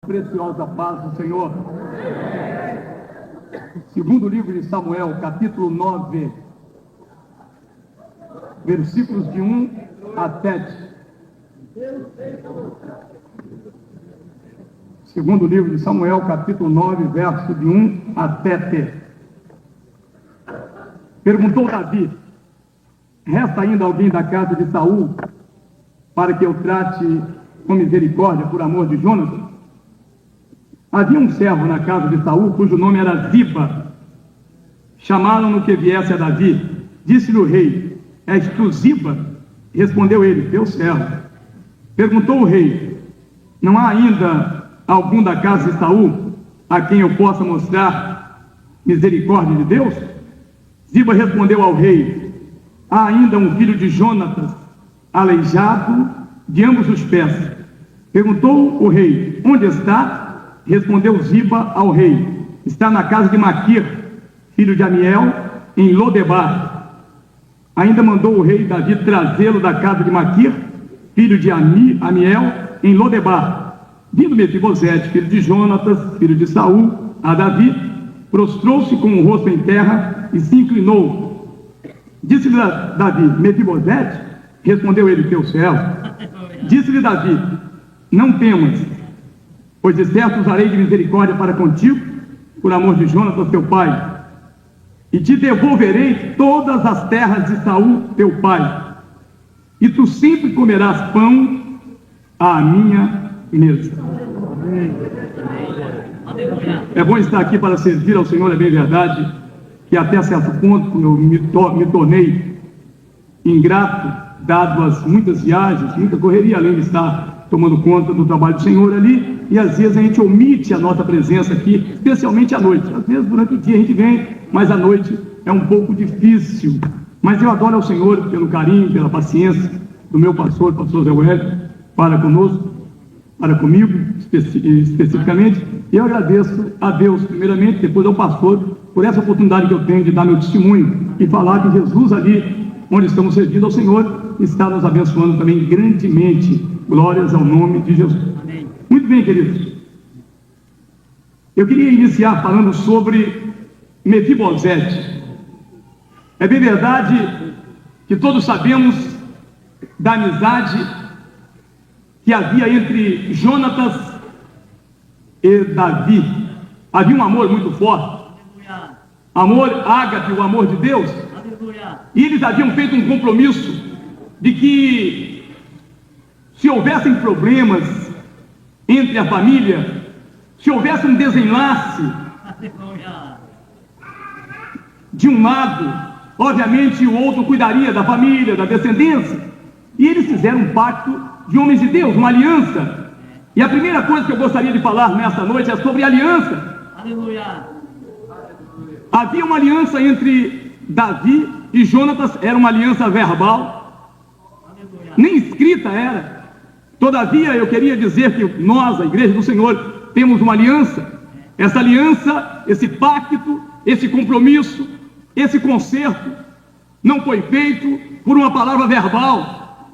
Preciosa paz do Senhor. Segundo livro de Samuel, capítulo 9, versículos de 1 a 7. Segundo livro de Samuel, capítulo 9, verso de 1 a 7. Perguntou Davi: resta ainda alguém da casa de Saul para que eu trate com misericórdia por amor de Jonatas? Havia um servo na casa de Saul, cujo nome era Ziba. Chamaram-no que viesse a Davi. Disse-lhe o rei: és tu Ziba? Respondeu ele: teu servo. Perguntou o rei: não há ainda algum da casa de Saul a quem eu possa mostrar misericórdia de Deus? Ziba respondeu ao rei: há ainda um filho de Jonatas, aleijado de ambos os pés. Perguntou o rei: onde está? Respondeu Ziba ao rei: está na casa de Maquir, filho de Amiel, em Lodebar. Ainda mandou o rei Davi trazê-lo da casa de Maquir, filho de Amiel, em Lodebar. Vindo Mefibosete, filho de Jonatas, filho de Saul, a Davi, prostrou-se com o rosto em terra e se inclinou. Disse-lhe Davi: Mefibosete? Respondeu ele: teu servo. Disse-lhe Davi: não temas, pois de certo usarei de misericórdia para contigo, por amor de Jonatas teu pai, e te devolverei todas as terras de Saul teu pai, e tu sempre comerás pão à minha mesa. É bom estar aqui para servir ao Senhor, é bem verdade que até certo ponto eu me tornei ingrato, dado as muitas viagens, muita correria, além de estar tomando conta do trabalho do Senhor ali, e às vezes a gente omite a nossa presença aqui, especialmente à noite. Às vezes durante o dia a gente vem, mas à noite é um pouco difícil. Mas eu adoro ao Senhor pelo carinho, pela paciência do meu pastor Zé Wélio, para conosco, para comigo especificamente. E eu agradeço a Deus primeiramente, depois ao pastor, por essa oportunidade que eu tenho de dar meu testemunho e falar que Jesus ali, onde estamos servindo ao Senhor, está nos abençoando também grandemente. Glórias ao nome de Jesus. Amém. Muito bem, queridos. Eu queria iniciar falando sobre Mefibosete. É bem verdade que todos sabemos da amizade que havia entre Jonatas e Davi. Havia um amor muito forte. Aleluia. Amor ágape, o amor de Deus. Aleluia. E eles haviam feito um compromisso de que, se houvessem problemas entre a família, se houvesse um desenlace de um lado, obviamente o outro cuidaria da família, da descendência. E eles fizeram um pacto de homens de Deus, uma aliança. E a primeira coisa que eu gostaria de falar nesta noite é sobre aliança. Aleluia. Havia uma aliança entre Davi e Jonatas, era uma aliança verbal, nem escrita era. Todavia, eu queria dizer que nós, a Igreja do Senhor, temos uma aliança. Essa aliança, esse pacto, esse compromisso, esse concerto, não foi feito por uma palavra verbal.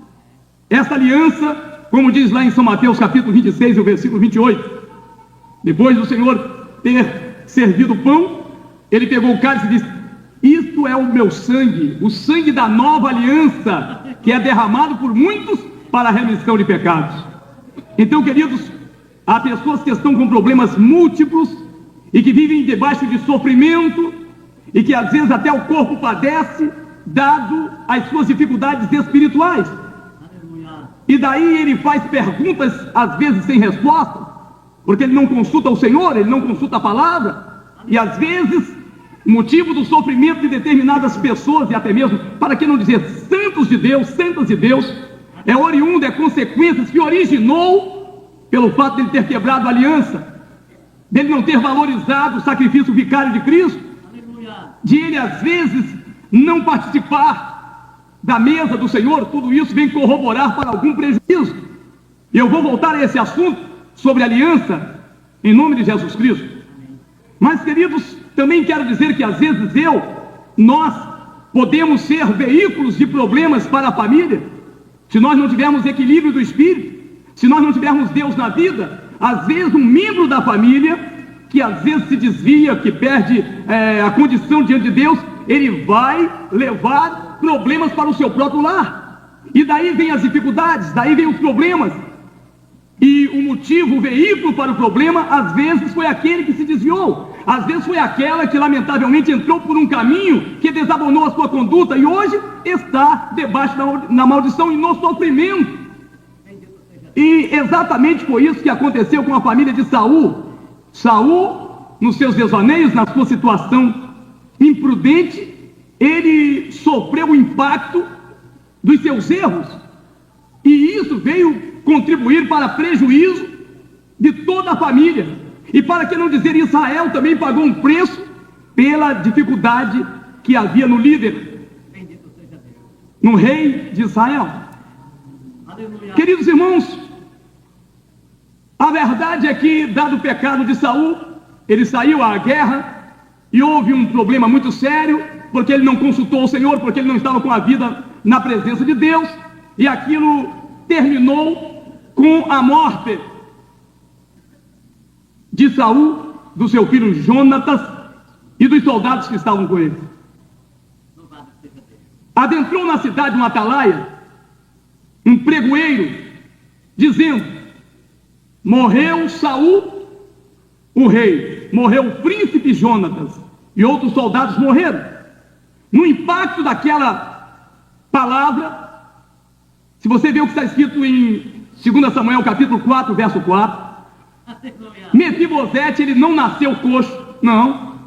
Essa aliança, como diz lá em São Mateus, capítulo 26, o versículo 28, depois do Senhor ter servido o pão, ele pegou o cálice e disse: isto é o meu sangue, o sangue da nova aliança, que é derramado por muitos para a remissão de pecados. Então, queridos, há pessoas que estão com problemas múltiplos e que vivem debaixo de sofrimento e que às vezes até o corpo padece, dado as suas dificuldades espirituais. E daí ele faz perguntas às vezes sem resposta, porque ele não consulta o Senhor, ele não consulta a palavra, e às vezes o motivo do sofrimento de determinadas pessoas, e até mesmo, para que não dizer santos de Deus, santas de Deus, é oriundo, é consequências que originou pelo fato de ele ter quebrado a aliança, dele não ter valorizado o sacrifício vicário de Cristo, de ele às vezes não participar da mesa do Senhor. Tudo isso vem corroborar para algum prejuízo. E eu vou voltar a esse assunto sobre aliança em nome de Jesus Cristo. Mas, queridos, também quero dizer que às vezes nós podemos ser veículos de problemas para a família, se nós não tivermos equilíbrio do espírito, se nós não tivermos Deus na vida, Às vezes um membro da família, que às vezes se desvia, que perde a condição diante de Deus, ele vai levar problemas para o seu próprio lar. E daí vem as dificuldades, daí vem os problemas. E o motivo, o veículo para o problema, às vezes foi aquele que se desviou. Às vezes foi aquela que lamentavelmente entrou por um caminho que desabonou a sua conduta e hoje está debaixo da maldição e no sofrimento. E exatamente foi isso que aconteceu com a família de Saul. Saul, nos seus devaneios, na sua situação imprudente, ele sofreu o impacto dos seus erros. E isso veio contribuir para prejuízo de toda a família. E para que não dizer, Israel também pagou um preço pela dificuldade que havia no líder, no rei de Israel. Aleluia. Queridos irmãos, a verdade é que, dado o pecado de Saul, ele saiu à guerra e houve um problema muito sério, porque ele não consultou o Senhor, porque ele não estava com a vida na presença de Deus, e aquilo terminou com a morte de Saul, do seu filho Jonatas e dos soldados que estavam com ele. Adentrou na cidade um atalaia, um pregoeiro, dizendo: morreu Saul, o rei, morreu o príncipe Jonatas, e outros soldados morreram. No impacto daquela palavra, se você vê o que está escrito em 2 Samuel capítulo 4, verso 4, Mefibosete, ele não nasceu coxo, não.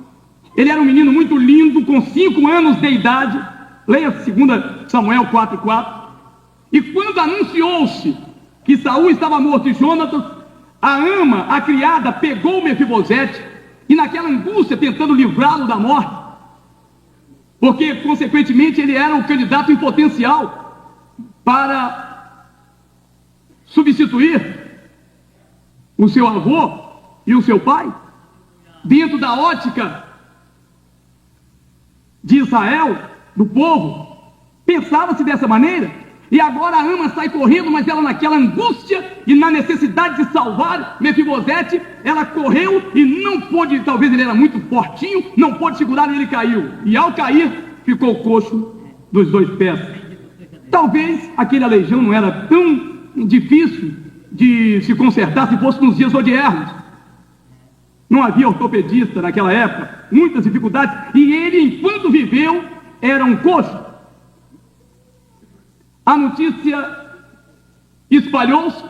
Ele era um menino muito lindo, com 5 anos de idade. Leia 2 Samuel 4, 4. E quando anunciou-se que Saul estava morto e Jonatas, a ama, a criada, pegou Mefibosete e naquela angústia tentando livrá-lo da morte, porque consequentemente ele era o candidato em potencial para substituir o seu avô e o seu pai, dentro da ótica de Israel, do povo, pensava-se dessa maneira. E agora a ama sai correndo, mas ela naquela angústia e na necessidade de salvar Mefibosete, ela correu e não pôde, talvez ele era muito fortinho, não pôde segurar e ele caiu. E ao cair, ficou coxo dos 2 pés. Talvez aquele aleijão não era tão difícil de se consertar se fosse nos dias odiernos. Não havia ortopedista naquela época, muitas dificuldades, e ele, enquanto viveu, era um coxo. A notícia espalhou-se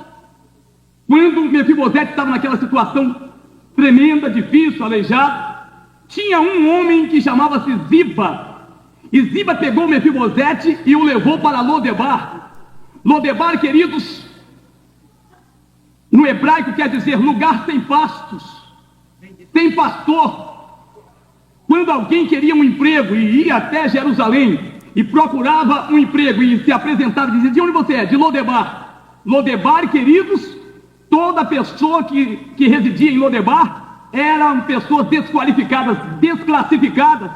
quando Mefibosete estava naquela situação tremenda, difícil, aleijado. Tinha um homem que chamava-se Ziba, e Ziba pegou Mefibosete e o levou para Lodebar. Lodebar, queridos, no hebraico quer dizer lugar sem pastos, sem pastor. Quando alguém queria um emprego e ia até Jerusalém e procurava um emprego e se apresentava e dizia: de onde você é? De Lodebar. Lodebar, queridos, toda pessoa que residia em Lodebar eram pessoas desqualificadas, desclassificadas.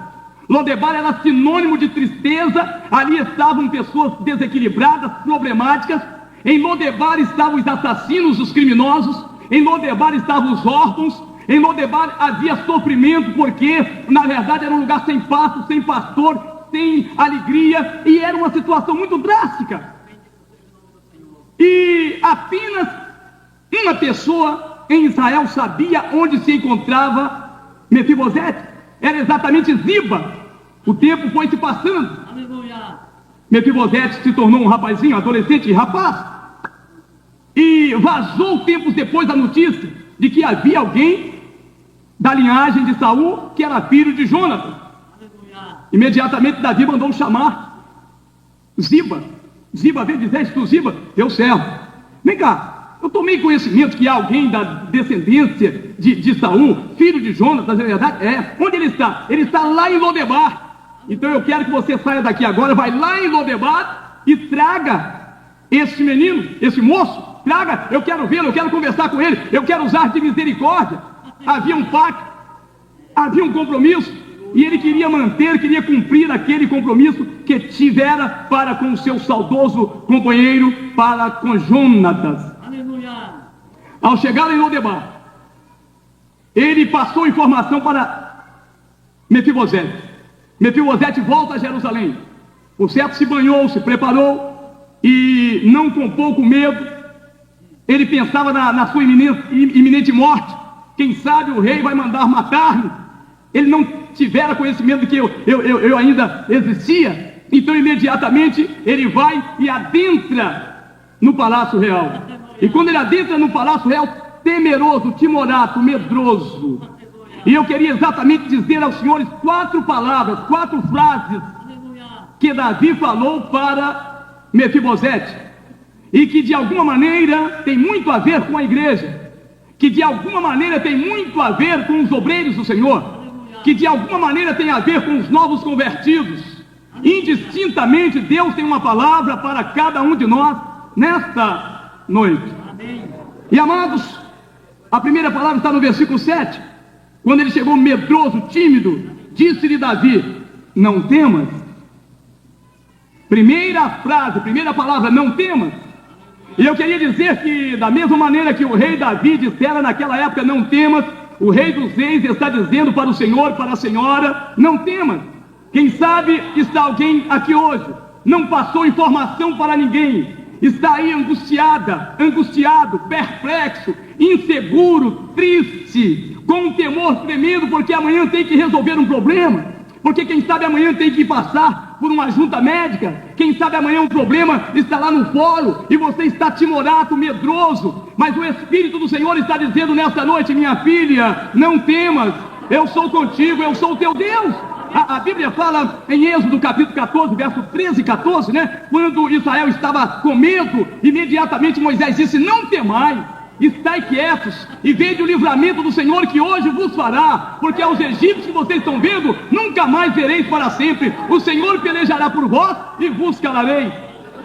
Lodebar era sinônimo de tristeza, ali estavam pessoas desequilibradas, problemáticas. Em Lodebar estavam os assassinos, os criminosos. Em Lodebar estavam os órfãos. Em Lodebar havia sofrimento, porque na verdade era um lugar sem pasto, sem pastor, sem alegria, e era uma situação muito drástica. E apenas uma pessoa em Israel sabia onde se encontrava Mefibosete. Era exatamente Ziba. O tempo foi se passando. Aleluia. Mefibosete se tornou um rapazinho, adolescente e rapaz. E vazou tempos depois a notícia de que havia alguém da linhagem de Saul que era filho de Jonatas. Aleluia. Imediatamente Davi mandou chamar Ziba. Ziba veio dizer: exército Ziba, teu servo, vem cá, eu tomei conhecimento que há alguém da descendência de Saul, filho de Jonatas, é verdade? É. Onde ele está? Ele está lá em Lodebar. Então eu quero que você saia daqui agora, vai lá em Lodebar e traga esse menino, esse moço, traga, eu quero vê-lo, eu quero conversar com ele, eu quero usar de misericórdia. Havia um pacto, havia um compromisso, e ele queria manter, queria cumprir aquele compromisso que tivera para com o seu saudoso companheiro, para com Jonatas. Aleluia. Ao chegar em Lodebar, ele passou informação para Mefibosete. Mefibosete volta a Jerusalém. O certo se banhou, se preparou, e não com pouco medo, ele pensava na sua iminente morte. Quem sabe o rei vai mandar matar-me. Ele não tivera conhecimento de que eu ainda existia. Então imediatamente ele vai e adentra no Palácio Real. E quando ele adentra no Palácio Real, temeroso, timorato, medroso. E eu queria exatamente dizer aos senhores 4 palavras, 4 frases que Davi falou para Mefibosete, e que de alguma maneira tem muito a ver com a igreja, que de alguma maneira tem muito a ver com os obreiros do Senhor, que de alguma maneira tem a ver com os novos convertidos. Indistintamente, Deus tem uma palavra para cada um de nós nesta noite. E amados, a primeira palavra está no versículo 7. Quando ele chegou medroso, tímido, disse-lhe Davi: não temas. Primeira frase, primeira palavra, não temas. E eu queria dizer que, da mesma maneira que o rei Davi dissera naquela época, não temas, o rei dos reis está dizendo para o senhor, para a senhora, não temas. Quem sabe está alguém aqui hoje, não passou informação para ninguém, está aí angustiado, perplexo, inseguro, triste, com um temor tremendo, porque amanhã tem que resolver um problema, porque quem sabe amanhã tem que passar por uma junta médica, quem sabe amanhã um problema está lá no fórum, e você está timorato, medroso, mas o Espírito do Senhor está dizendo nesta noite: minha filha, não temas, eu sou contigo, eu sou o teu Deus. A Bíblia fala em Êxodo capítulo 14, verso 13 e 14, né? Quando Israel estava com medo, imediatamente Moisés disse: não temais, estai quietos e vede o livramento do Senhor que hoje vos fará, porque aos egípcios que vocês estão vendo, nunca mais vereis para sempre. O Senhor pelejará por vós e vos calarei.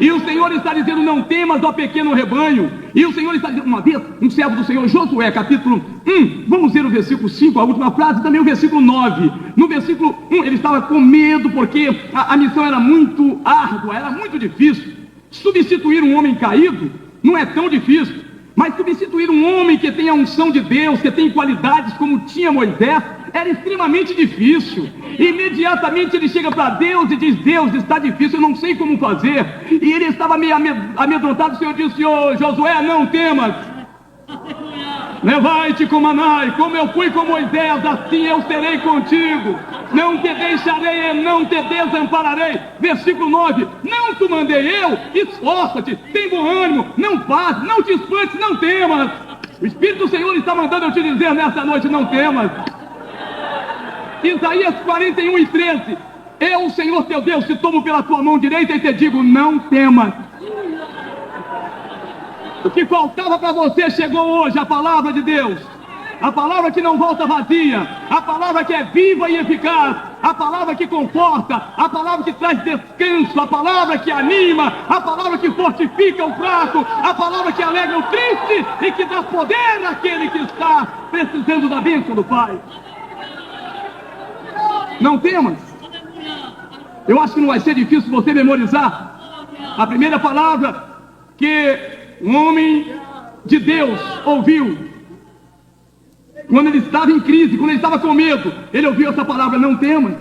E o Senhor está dizendo: não temas, ó pequeno rebanho. E o Senhor está dizendo, uma vez, um servo do Senhor, Josué, capítulo 1, vamos ver o versículo 5, a última frase, também o versículo 9. No versículo 1, ele estava com medo, porque a missão era muito árdua, era muito difícil. Substituir um homem caído não é tão difícil, mas substituir um homem que tem a unção de Deus, que tem qualidades como tinha Moisés, era extremamente difícil. Imediatamente ele chega para Deus e diz: Deus, está difícil, eu não sei como fazer. E ele estava meio amedrontado. O Senhor disse: ô Josué, não temas, levai-te com Manai, como eu fui com Moisés, assim eu serei contigo, não te deixarei e não te desampararei. Versículo 9: não te mandei eu, esforça-te, tem bom ânimo, não passe, não te espantes, não temas. O Espírito do Senhor está mandando eu te dizer nesta noite: não temas. Isaías 41 e 13: eu, o Senhor teu Deus, te tomo pela tua mão direita e te digo: não temas. O que faltava para você chegou hoje, a palavra de Deus, a palavra que não volta vazia, a palavra que é viva e eficaz, a palavra que conforta, a palavra que traz descanso, a palavra que anima, a palavra que fortifica o fraco, a palavra que alegra o triste e que dá poder àquele que está precisando da bênção do Pai. Não temas. Eu acho que não vai ser difícil você memorizar a primeira palavra que um homem de Deus ouviu quando ele estava em crise, quando ele estava com medo. Ele ouviu essa palavra: não temas.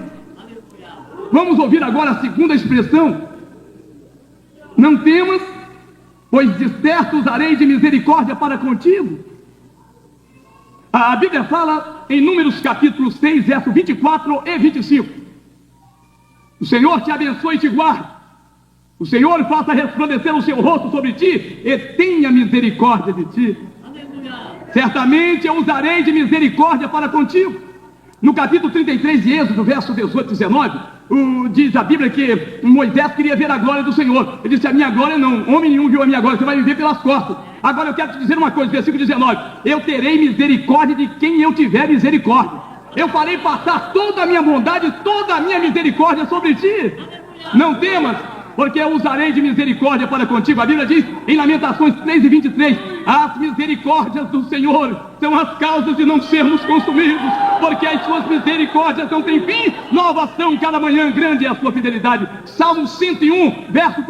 Vamos ouvir agora a segunda expressão: não temas, pois de certo usarei de misericórdia para contigo. A Bíblia fala em Números capítulo 6, verso 24 e 25: o Senhor te abençoe e te guarde, o Senhor faça resplandecer o seu rosto sobre ti e tenha misericórdia de ti. Certamente eu usarei de misericórdia para contigo. No capítulo 33 de Êxodo, verso 18 e 19, diz a Bíblia que Moisés queria ver a glória do Senhor. Ele disse: a minha glória não, homem nenhum viu a minha glória, você vai me ver pelas costas. Agora eu quero te dizer uma coisa, versículo 19: eu terei misericórdia de quem eu tiver misericórdia. Eu farei passar toda a minha bondade, toda a minha misericórdia sobre ti. Não temas, porque eu usarei de misericórdia para contigo. A Bíblia diz em Lamentações 3:23, as misericórdias do Senhor são as causas de não sermos consumidos, porque as suas misericórdias não têm fim, novas são cada manhã, grande é a sua fidelidade. Salmo 101, verso 1,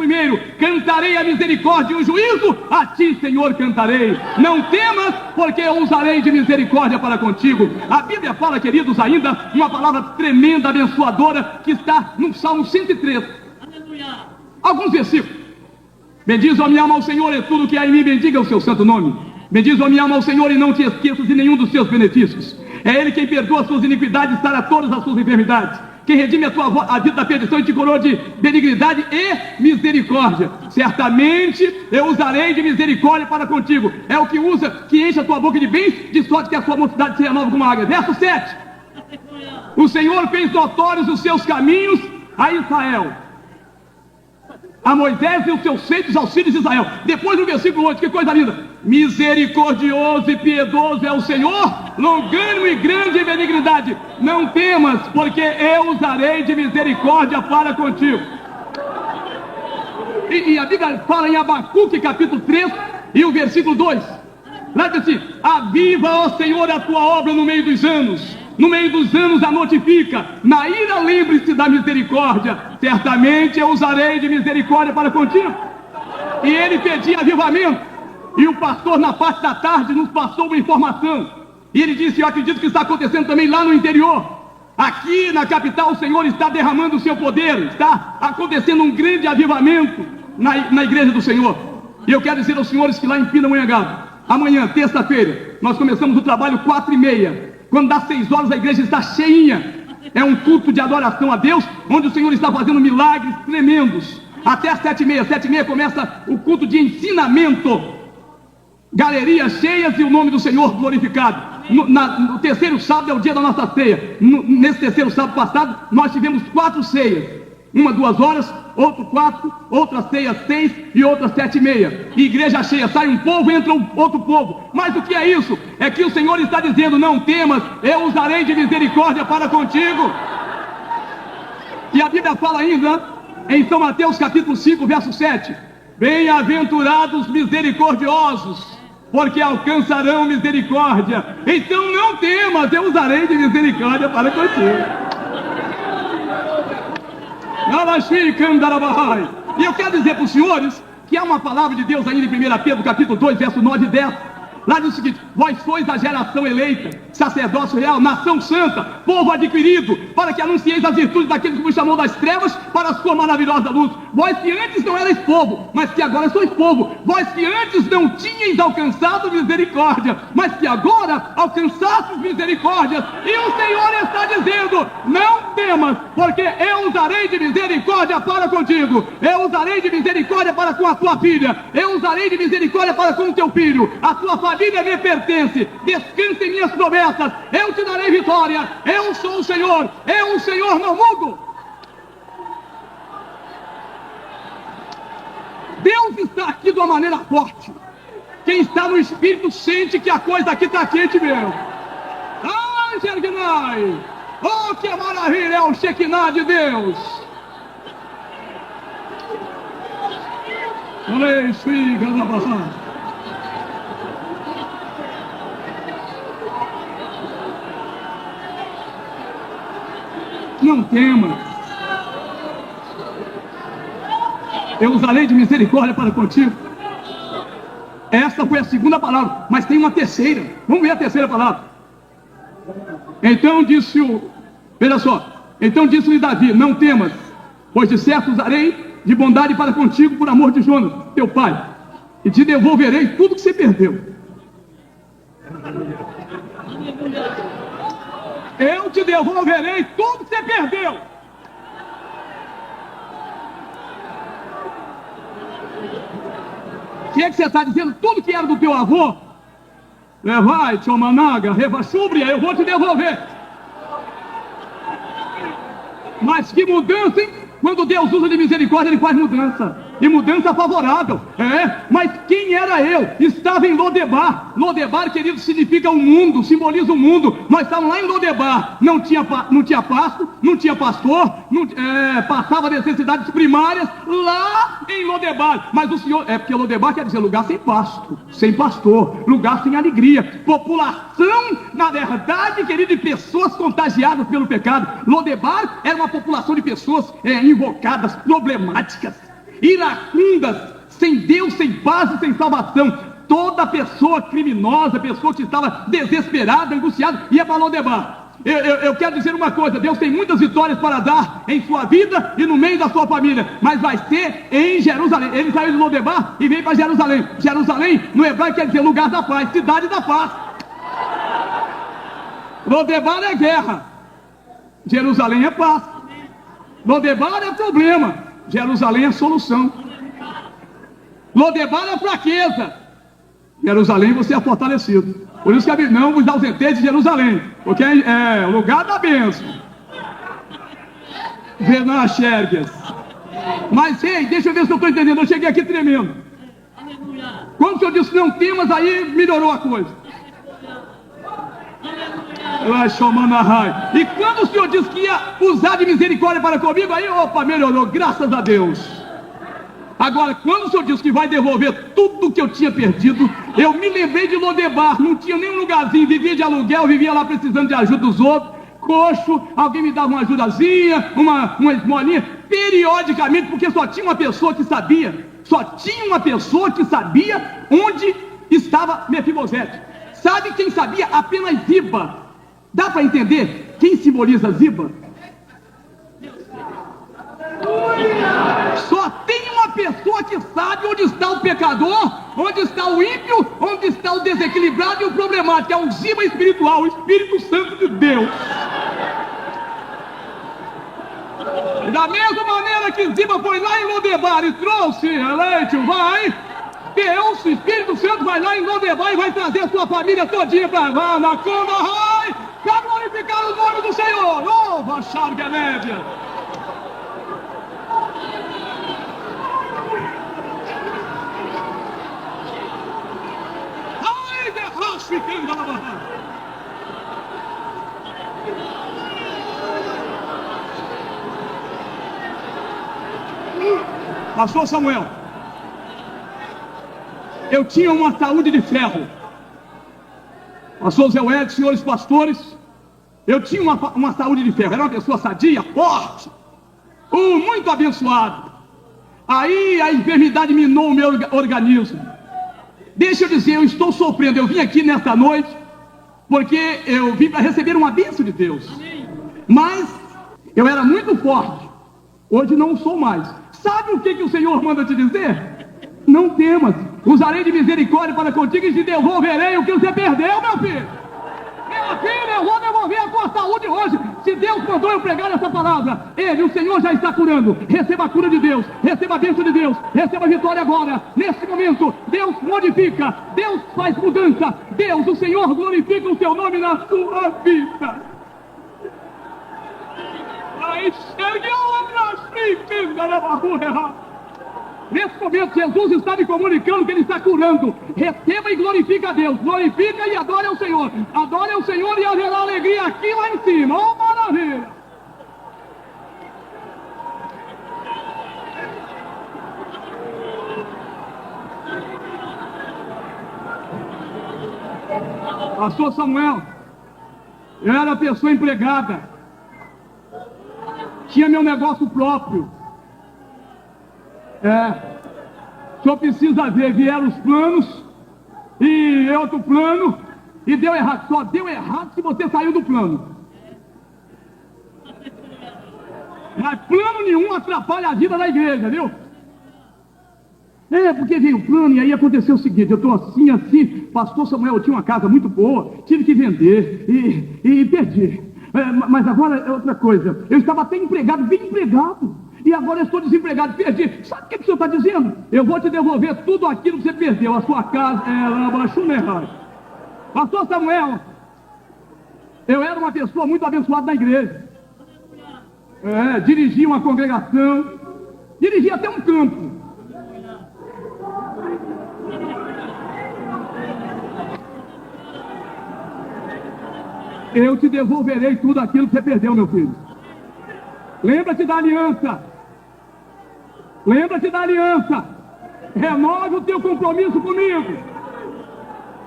cantarei a misericórdia e o juízo, a ti, Senhor, cantarei. Não temas, porque eu usarei de misericórdia para contigo. A Bíblia fala, queridos, ainda uma palavra tremenda, abençoadora, que está no Salmo 103. Alguns versículos. Bendiz, ó minha alma, ao Senhor, e tudo que há em mim, bendiga o seu santo nome. Bendiz, ó minha alma, ao Senhor, e não te esqueças de nenhum dos seus benefícios. É Ele quem perdoa as suas iniquidades e sara todas as suas enfermidades. Quem redime a vida da perdição e te coroa de benignidade e misericórdia. Certamente eu usarei de misericórdia para contigo. É o que usa, que enche a tua boca de bens, de sorte que a sua mocidade se renova como águia. Verso 7. O Senhor fez notórios os seus caminhos a Israel, a Moisés e os seus feitos aos filhos de Israel. Depois no versículo 8, que coisa linda: misericordioso e piedoso é o Senhor, longânimo e grande em benignidade. Não temas, porque eu usarei de misericórdia para contigo. E a Bíblia fala em Abacuque capítulo 3 e o versículo 2. Lá diz assim: aviva, ó Senhor, a tua obra no meio dos anos. No meio dos anos a notifica. Na ira lembre-se da misericórdia. Certamente eu usarei de misericórdia para contigo. E ele pedia avivamento. E o pastor, na parte da tarde, nos passou uma informação. E ele disse: eu acredito que está acontecendo também lá no interior. Aqui na capital o Senhor está derramando o seu poder. Está acontecendo um grande avivamento na igreja do Senhor. E eu quero dizer aos senhores que lá em Pindamonhangaba, amanhã, terça-feira, nós começamos o trabalho 4h30. Quando dá 6 horas a igreja está cheinha. É um culto de adoração a Deus, onde o Senhor está fazendo milagres tremendos. Até às 7h30. 7h30 começa o culto de ensinamento. Galerias cheias e o nome do Senhor glorificado. No terceiro sábado é o dia da nossa ceia. Nesse terceiro sábado passado, nós tivemos 4 ceias. Uma 2 horas, outro 4, outra ceia 6 e outra 7h30. E igreja cheia, sai um povo, entra outro povo. Mas o que é isso? É que o Senhor está dizendo: não temas, eu usarei de misericórdia para contigo. E a Bíblia fala ainda, em São Mateus capítulo 5, verso 7: bem-aventurados misericordiosos, porque alcançarão misericórdia. Então não temas, eu usarei de misericórdia para contigo. E eu quero dizer para os senhores que há uma palavra de Deus ainda em 1 Pedro capítulo 2, verso 9 e 10. Lá diz o seguinte: vós sois a geração eleita, sacerdócio real, nação santa, povo adquirido, para que anuncieis as virtudes daquele que vos chamou das trevas para a sua maravilhosa luz. Vós que antes não erais povo, mas que agora sois povo. Vós que antes não tinhais alcançado misericórdia, mas que agora alcançastes misericórdia. E o Senhor está dizendo: não temas, porque eu usarei de misericórdia para contigo. Eu usarei de misericórdia para com a tua filha. Eu usarei de misericórdia para com o teu filho. A tua família me pertence. Descanse em minhas promessas. Eu te darei vitória. Eu sou o Senhor. Eu, o Senhor, não mudo. Deus está aqui de uma maneira forte. Quem está no Espírito sente que a coisa aqui está quente mesmo. Ai, Shekinah! Oh, que maravilha é o Shekinah de Deus! Olha, fica na passagem. Não temas. Eu usarei de misericórdia para contigo. Essa foi a segunda palavra, mas tem uma terceira. Vamos ver a terceira palavra. Então disse veja só, então disse-lhe Davi: não temas, pois de certo usarei de bondade para contigo por amor de Jonas, teu pai, e te devolverei tudo que você perdeu. Eu te devolverei tudo que você perdeu. O que é que você está dizendo? Tudo que era do teu avô, levai, Tchomanaga, Revachúbria, eu vou te devolver. Mas que mudança, hein? Quando Deus usa de misericórdia, Ele faz mudança. e mudança favorável. Mas quem era eu? Estava em Lodebar. Lodebar, querido, significa o mundo, simboliza o mundo. Nós estávamos lá em Lodebar. Não tinha pasto, não tinha pastor, passava necessidades primárias lá em Lodebar. Mas o Senhor, porque Lodebar quer dizer lugar sem pasto, sem pastor, lugar sem alegria, população, na verdade, querido, de pessoas contagiadas pelo pecado. Lodebar era uma população de pessoas invocadas, problemáticas, iracundas, sem Deus, sem paz e sem salvação. Toda pessoa criminosa, pessoa que estava desesperada, angustiada, ia para Lodebar. Eu quero dizer uma coisa: Deus tem muitas vitórias para dar em sua vida e no meio da sua família, mas vai ser em Jerusalém. Ele saiu de Lodebar e veio para Jerusalém. Jerusalém no hebraico quer dizer lugar da paz, cidade da paz. Lodebar é guerra, Jerusalém é paz. Lodebar é problema, Jerusalém é solução. Lodebar é fraqueza, Jerusalém você é fortalecido. Por isso que a Bíblia não vos ausenteis de Jerusalém, porque é o lugar da bênção. Venaxergues. Mas, ei, deixa eu ver se eu estou entendendo. Eu cheguei aqui tremendo. Quando o Senhor disse não temas, aí melhorou a coisa. E quando o Senhor disse que ia usar de misericórdia para comigo, aí, opa, melhorou, graças a Deus. Agora, quando o Senhor disse que vai devolver tudo que eu tinha perdido, eu me lembrei de Lodebar. Não tinha nenhum lugarzinho, vivia de aluguel, vivia lá precisando de ajuda dos outros, coxo, alguém me dava uma ajudazinha, uma esmolinha, periodicamente, porque só tinha uma pessoa que sabia, onde estava Mefibosete. Sabe quem sabia? Apenas Ziba. Dá para entender quem simboliza Ziba? Só tem uma pessoa que sabe onde está o pecador, onde está o ímpio, onde está o desequilibrado e o problemático. É um Ziba espiritual, o Espírito Santo de Deus. Da mesma maneira que Ziba foi lá em Lodebar e trouxe leite, Deus, o Espírito Santo vai lá em Lodebar e vai trazer sua família todinha para lá na Condorrai, para glorificar o nome do Senhor. Louva, Chargalébia. Ai, derrache ficando na barra. Pastor Samuel, eu tinha uma saúde de ferro. Pastor Zé Wed, senhores pastores, eu tinha uma saúde de ferro. Era uma pessoa sadia, forte, muito abençoado. Aí a enfermidade minou o meu organismo. Deixa eu dizer, eu estou sofrendo. Eu vim aqui nesta noite porque eu vim para receber uma bênção de Deus. Mas eu era muito forte. Hoje não sou mais. Sabe o que o Senhor manda te dizer? Não temas, usarei de misericórdia para contigo e te devolverei o que você perdeu, meu filho. Meu filho, eu vou devolver a tua saúde hoje. Se Deus mandou eu pregar essa palavra, Ele, o Senhor, já está curando. Receba a cura de Deus, receba a bênção de Deus, receba a vitória agora. Nesse momento, Deus modifica, Deus faz mudança. Deus, o Senhor, glorifica o seu nome na sua vida. Nesse momento, Jesus está me comunicando que Ele está curando. Receba e glorifica a Deus. Glorifica e adore ao Senhor. Adore ao Senhor e haverá alegria aqui lá em cima. Oh, maravilha! Pastor Samuel, eu era pessoa empregada. Tinha meu negócio próprio. O senhor precisa ver, vieram os planos e outro plano e deu errado. Só deu errado se você saiu do plano. Mas plano nenhum atrapalha a vida da igreja, viu? Porque veio o plano e aí aconteceu o seguinte: eu estou assim, pastor Samuel, eu tinha uma casa muito boa, tive que vender e perdi. Mas agora é outra coisa, eu estava até empregado, bem empregado, e agora eu estou desempregado, perdi. Sabe o que o senhor está dizendo? Eu vou te devolver tudo aquilo que você perdeu, a sua casa, Pastor Samuel, eu era uma pessoa muito abençoada na igreja, dirigia uma congregação, dirigia até um campo, Eu te devolverei tudo aquilo que você perdeu, meu filho. Lembra-te da aliança. Lembra-te da aliança. Renove o teu compromisso comigo.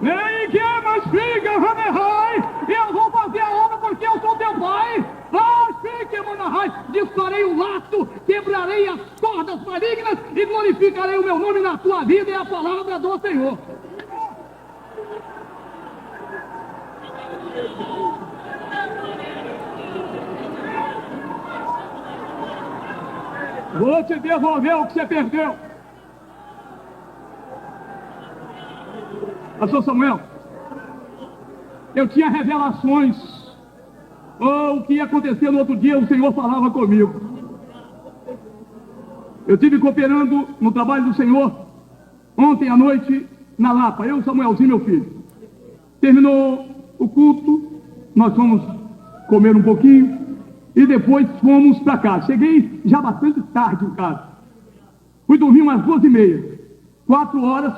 Nem que mais fica, Ramerrai. Eu vou fazer a obra porque eu sou teu pai. Mas fique, Manahai. Desfarei o laço, quebrarei as cordas malignas e glorificarei o meu nome na tua vida. É a palavra do Senhor. Vou te devolver o que você perdeu. Pastor Samuel, eu tinha revelações. O que ia acontecer no outro dia, o Senhor falava comigo. Eu estive cooperando no trabalho do Senhor ontem à noite na Lapa. Eu, Samuelzinho, meu filho. Terminou o culto, nós fomos comer um pouquinho e depois fomos para casa. Cheguei já bastante tarde em casa. Fui dormir umas 2h30. 4 horas,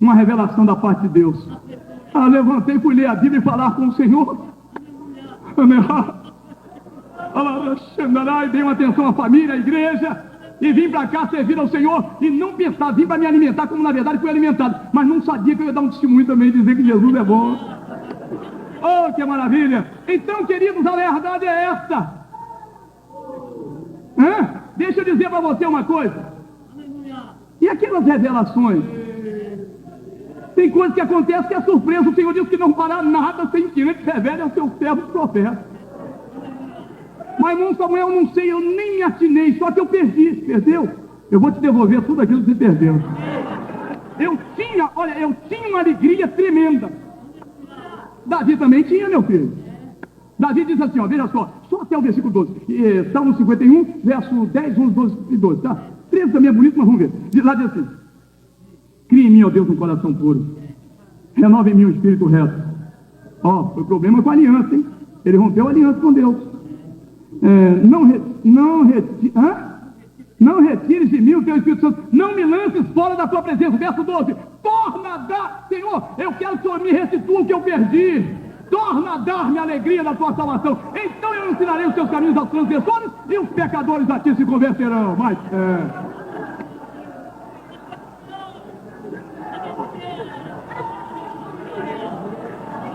uma revelação da parte de Deus. Levantei, fui ler a Bíblia e falar com o Senhor. Dei uma atenção à família, à igreja, e vim para cá servir ao Senhor e não pensar, vim para me alimentar, como na verdade fui alimentado, mas não sabia que eu ia dar um testemunho também, dizer que Jesus é bom. Oh, que maravilha! Então, queridos, a verdade é esta. Deixa eu dizer para você uma coisa. E aquelas revelações? Tem coisa que acontece que é surpresa. O Senhor diz que não fará nada sem que ele revele ao seu servo profeta. Mas, irmão Samuel, não sei, eu nem me atinei, só que eu perdi. Perdeu? Eu vou te devolver tudo aquilo que você perdeu. Eu tinha uma alegria tremenda. Davi também tinha, meu filho. Davi diz assim, veja só até o versículo 12. Salmo 51, verso 10, 11, 12 e 12, tá? 13 também é bonito, mas vamos ver. Lá diz assim: cria em mim, ó Deus, um coração puro. Renova em mim um espírito reto. Foi problema com a aliança, hein? Ele rompeu a aliança com Deus. Não retires de mim o teu Espírito Santo. Não me lances fora da tua presença. Verso 12. Torna a dar, Senhor, eu quero que o Senhor me restitua o que eu perdi. Torna a dar-me a alegria da tua salvação. Então eu ensinarei os teus caminhos aos transgressores e os pecadores a ti se converterão. Mas,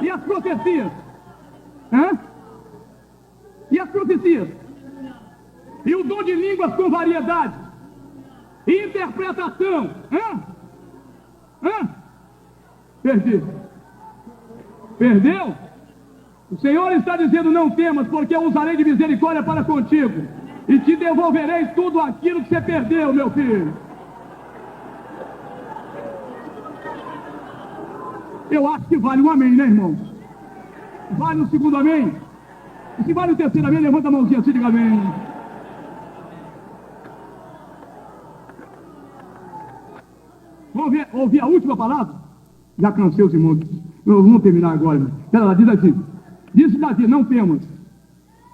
E as profecias? E as profecias? E o dom de línguas com variedade? E interpretação? Perdi. Perdeu? O Senhor está dizendo: não temas, porque eu usarei de misericórdia para contigo e te devolverei tudo aquilo que você perdeu, meu filho. Eu acho que vale um amém, né, irmão? Vale um segundo amém? E se vale o terceiro amém, levanta a mãozinha assim e diga amém. Vamos ouvir a última palavra? Já cansei os irmãos. Vamos terminar agora. Ela diz assim: disse Davi: não temas,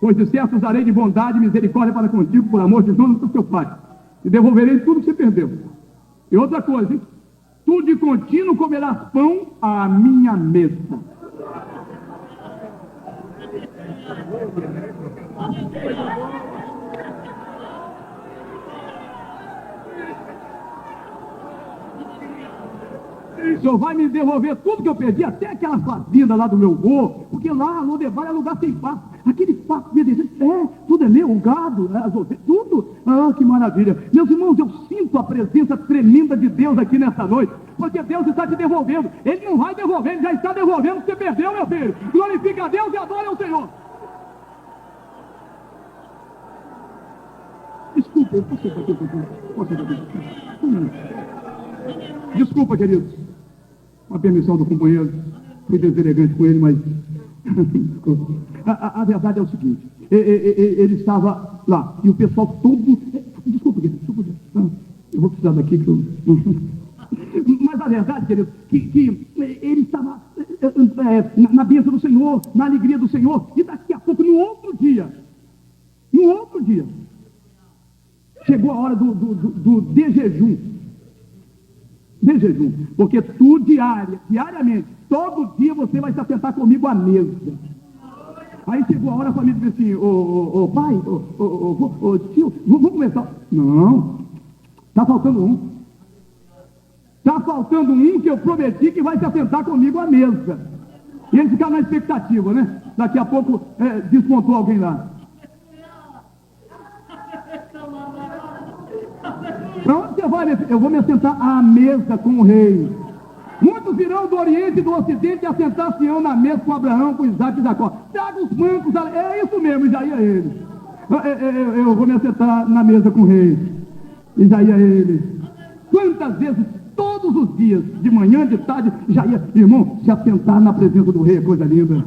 pois de certo usarei de bondade e misericórdia para contigo, por amor de Deus do teu pai, e devolverei tudo que você perdeu. E outra coisa, hein? Tu de contínuo comerás pão à minha mesa. O Senhor vai me devolver tudo que eu perdi, até aquela fazenda lá do meu avô, porque lá, Lodebar é lugar sem pasto. Aquele pasto, tudo é meu, o gado, as ovelhas, tudo. Que maravilha. Meus irmãos, eu sinto a presença tremenda de Deus aqui nessa noite, porque Deus está te devolvendo. Ele não vai devolver, ele já está devolvendo o que você perdeu, meu filho. Glorifica a Deus e adora o Senhor. Desculpa, eu posso bater um pouquinho? Desculpa, queridos. Com a permissão do companheiro, fui deselegante com ele, mas a verdade é o seguinte: ele estava lá e o pessoal todo. Desculpa, querido, eu vou precisar daqui que eu. Mas a verdade, querido, que ele estava na bênção do Senhor, na alegria do Senhor, e daqui a pouco, no outro dia, chegou a hora do de jejum. De jejum, porque tu diariamente, todo dia você vai se assentar comigo à mesa. Aí chegou a hora, a família disse assim, ô pai, ô tio, vamos começar. Não, está faltando um. Está faltando um que eu prometi que vai se assentar comigo à mesa. E eles ficaram na expectativa, né? Daqui a pouco despontou alguém lá. Para onde você vai? Eu vou me assentar à mesa com o rei. Muitos virão do Oriente e do Ocidente e assentar-se-ão na mesa com Abraão, com Isaac e Jacó. Traga os bancos, é isso mesmo, já ia ele. Eu vou me assentar na mesa com o rei. E já ia ele. Quantas vezes, todos os dias, de manhã, de tarde, já ia, irmão, se assentar na presença do rei, é coisa linda.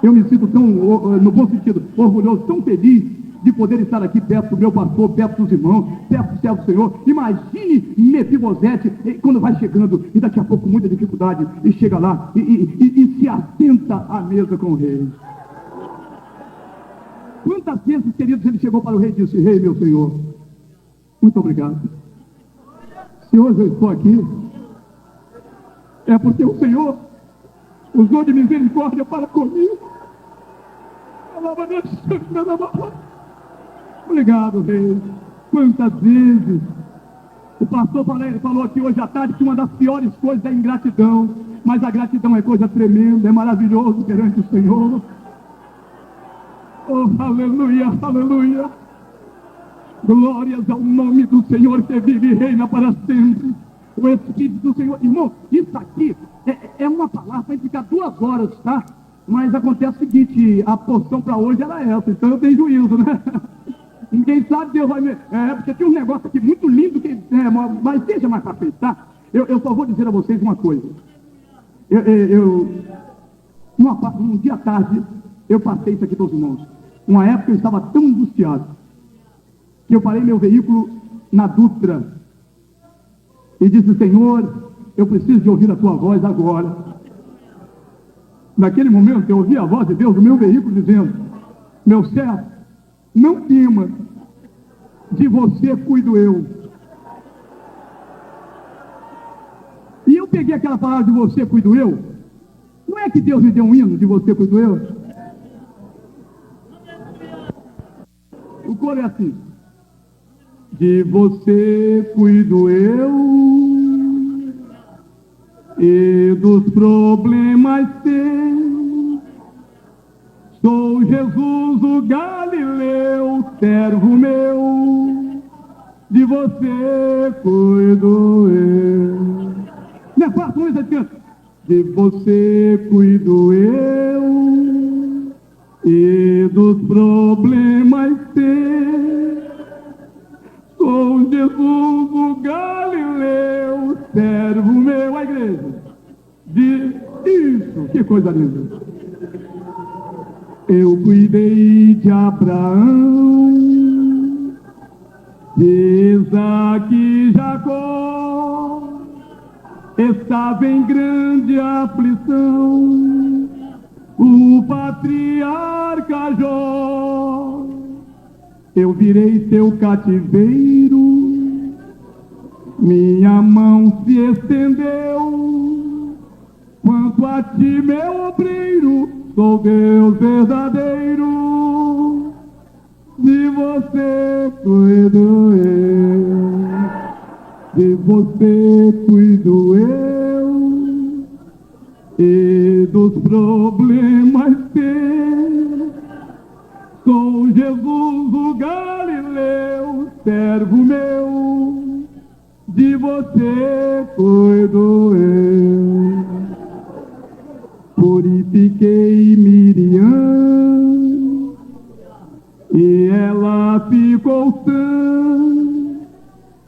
Eu me sinto tão, no bom sentido, orgulhoso, tão feliz de poder estar aqui perto do meu pastor, perto dos irmãos, perto do servo do Senhor. Imagine Mefibosete quando vai chegando e daqui a pouco com muita dificuldade e chega lá e se assenta à mesa com o rei. Quantas vezes, queridos, ele chegou para o rei e disse: rei, meu senhor, muito obrigado. Se hoje eu estou aqui, é porque o Senhor usou de misericórdia para comigo. Obrigado, rei. Quantas vezes o pastor falou aqui hoje à tarde que uma das piores coisas é a ingratidão, mas a gratidão é coisa tremenda, é maravilhoso perante o Senhor. Oh, aleluia, aleluia. Glórias ao nome do Senhor que vive e reina para sempre. O Espírito do Senhor. Irmão, isso aqui é uma palavra para ficar 2 horas, tá? Mas acontece o seguinte, a porção para hoje era essa, então eu tenho juízo, né? Ninguém sabe, Deus vai me... porque tem um negócio aqui muito lindo, mas deixa mais para frente, tá? Eu só vou dizer a vocês uma coisa. Um dia à tarde, eu passei isso aqui para os irmãos. Uma época eu estava tão angustiado, que eu parei meu veículo na Dutra, e disse: Senhor, eu preciso de ouvir a tua voz agora. Naquele momento, eu ouvi a voz de Deus no meu veículo dizendo: meu servo, não tema, de você cuido eu. E eu peguei aquela palavra de você cuido eu. Não é que Deus me deu um hino de você cuido eu? O coro é assim: de você cuido eu, e dos problemas teus. Sou Jesus o Galileu, servo meu, de você cuido eu. Não é fácil isso aqui? De você cuido eu, e dos problemas teus. Sou Jesus o Galileu, servo meu. A igreja isso, que coisa linda. Eu cuidei de Abraão, de Isaac e Jacó. Estava em grande aflição o patriarca Jó. Eu virei teu cativeiro, minha mão se estendeu. Quanto a ti, meu obreiro, sou Deus verdadeiro, de você cuido eu, de você cuido eu, e dos problemas teus. Sou Jesus o Galileu, servo meu, de você cuido eu. Purifiquei Miriam, e ela ficou sã.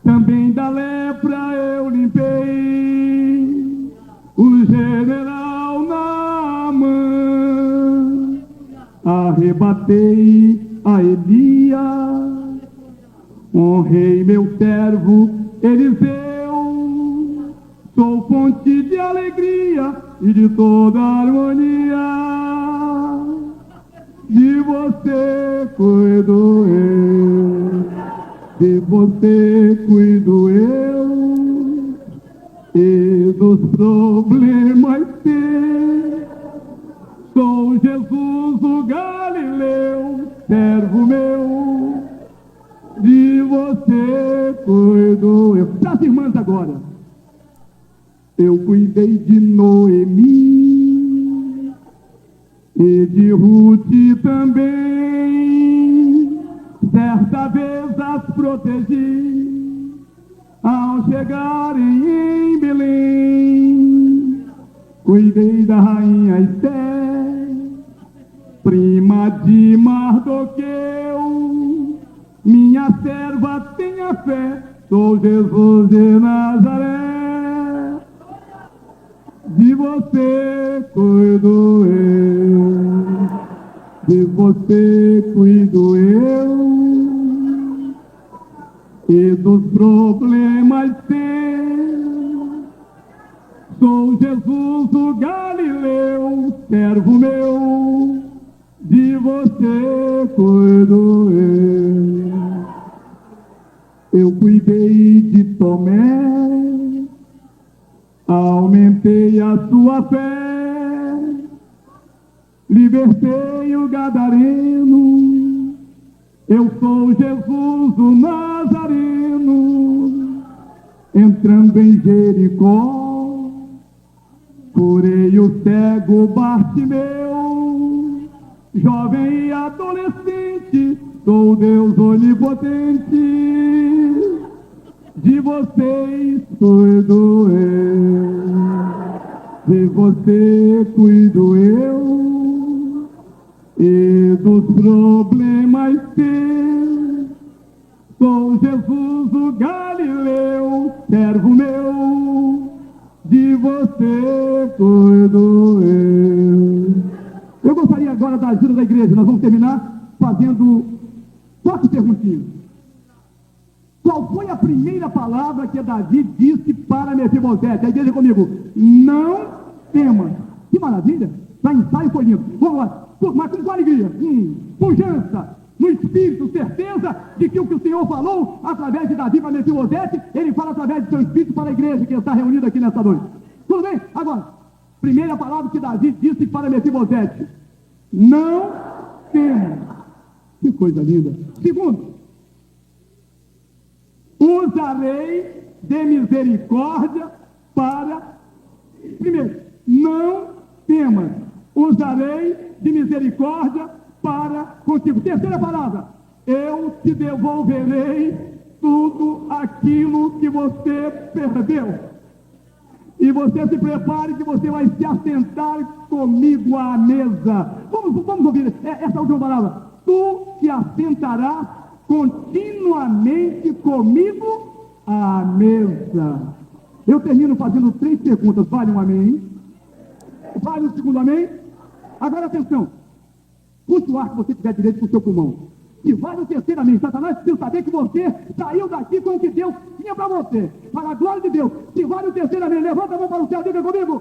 Também da lepra eu limpei o general Naamã. Arrebatei a Elias, honrei meu servo Eliseu. Sou fonte de alegria e de toda harmonia, de você cuido eu, de você cuido eu, e dos problemas teus. Sou Jesus o Galileu, servo meu, de você cuido eu. Para as irmãs agora. Eu cuidei de Noemi e de Ruth também. Certa vez as protegi ao chegarem em Belém. Cuidei da rainha Esther, prima de Mardoqueu. Minha serva tenha fé, sou Jesus de Nazaré. De você cuido eu, de você cuido eu, e dos problemas teus. Sou Jesus o Galileu, servo meu, de você cuido eu. Eu cuidei de Tomé, aumentei a sua fé, libertei o gadareno. Eu sou Jesus o Nazareno, entrando em Jericó, curei o cego Bartimeu. Jovem e adolescente, sou Deus onipotente, de vocês cuido eu, de você cuido eu, e dos problemas teus. Sou Jesus o Galileu, servo meu, de você cuido eu. Eu gostaria agora da ajuda da igreja. Nós vamos terminar fazendo 4 perguntinhas. Qual foi a primeira palavra que Davi disse para Mefibosete? A igreja comigo: não temas. Que maravilha! Para ensaio foi lindo. Vamos lá, mas com alegria, pujança, no espírito, certeza de que o que o Senhor falou através de Davi para Mefibosete, ele fala através do seu espírito para a igreja que está reunida aqui nessa noite. Tudo bem? Agora, primeira palavra que Davi disse para Mefibosete: não temas. Que coisa linda. Segundo, usarei de misericórdia para... Primeiro, não temas. Usarei de misericórdia para contigo. Terceira palavra, eu te devolverei tudo aquilo que você perdeu. E você se prepare que você vai se assentar comigo à mesa. Vamos ouvir essa última palavra. Tu te assentarás continuamente comigo à mesa. Eu termino fazendo 3 perguntas. Vale um amém? Vale um segundo amém? Agora atenção. Puxa o ar que você tiver direito com o seu pulmão. E vale o terceiro amém. Satanás precisa saber que você saiu daqui com o que Deus tinha para você. Para a glória de Deus. Se vale o terceiro amém, levanta a mão para o céu, diga comigo: